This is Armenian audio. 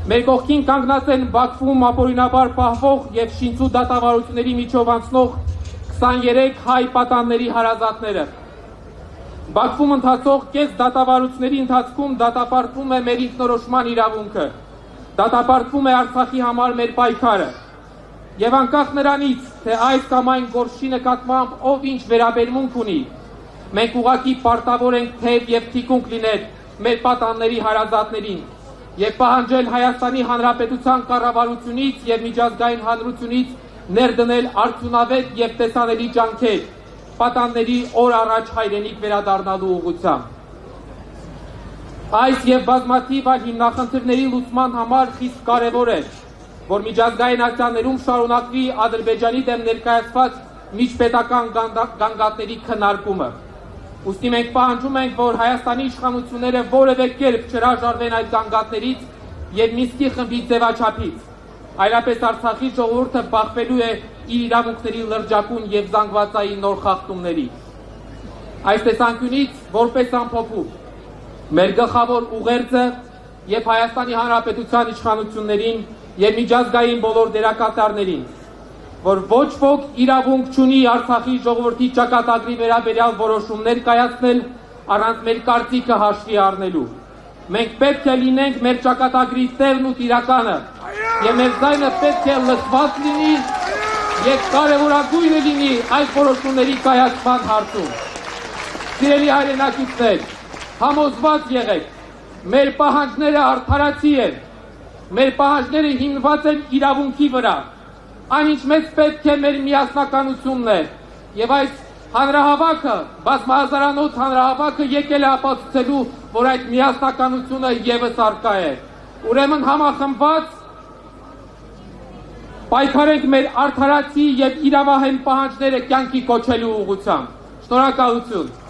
Մեր կողքին կանգնած են Բաքվում ապօրինաբար պահվող և շինծու դատավարությունների միջով անցնող 23 հայ պատանների հարազատները։ Բաքվում ընթացող կես դատավարությունների ընթացքում դատապարտվում է մեր ինքնորոշման իրավունքը, դատապարտվում է Արցախի համար մեր պայքարը։ Եվ անկախ նրանից, թե այս կամ այն գործի նկատմամբ ով ինչ վերաբերմունք ունի, մենք ուղղակի պարտավոր ենք թեև և թիկունք լինել մեր պատանների հարազատներին և պահանջել Հայաստանի Հանրապետության կառավարությունից և միջազգային հանրությունից ներդնել արդյունավետ և տեսանելի ջանքեր պատանների օր առաջ հայրենիք վերադառնալու ուղղությամբ։ Այս և բազմաթիվ այլ հիմնախնդիրների լուծման համար խիստ կարևոր է, որ միջազգային ակցիաներում շարունակվի Ադրբեջանի դեմ ներկայացված միջպետական գանգատների քննարկումը։ Ուստի մենք պահանջում ենք, որ Հայաստանի իշխանությունները որևէ կերպ չհրաժարվեն այդ գանգատներից և Մինսկի խմբի ձևաչափից, այլապես Արցախի ժողովուրդը բախվելու է իր իրավունքների լրջակուն և զանգվածային նոր խախտումների։ Այս տեսանկյունից, որպես ամփոփում, մեր գլխավոր ուղերձը և Հայաստանի Հանրապետության իշխանություններին և միջազգային բոլոր դերակատարներին, որ ոչ ոք իրավունք չունի Արցախի ժողովրդի ճակատագրի վերաբերյալ որոշումներ կայացնել առանց մեր կարծիքը հաշվի առնելու։ Մենք պետք է լինենք մեր ճակատագրի տերն ու տիրականը, և մեր ձայնը պետք է լսված լինի և կարևորագույնը լինի այս որոշումների կայացման հարցում։ Սիրելի հայրենակիցներ, համոզված եղեք, մեր պահանջները արդարացի են, մեր պահանջները հիմնված են իրավունքի վրա, այնինչ մեզ պետք է մեր միասնականությունն է, և այս հանրահավաքը, բազմահազարանոց հանրահավաքը եկել է ապացուցելու, որ այդ միասնականությունը ևս առկա է։ Ուրեմն համախմբված պայքարենք մեր արդարացի և իրավահեն պահանջները կյանքի կոչելու ուղղությամբ։ Շնորհակալություն։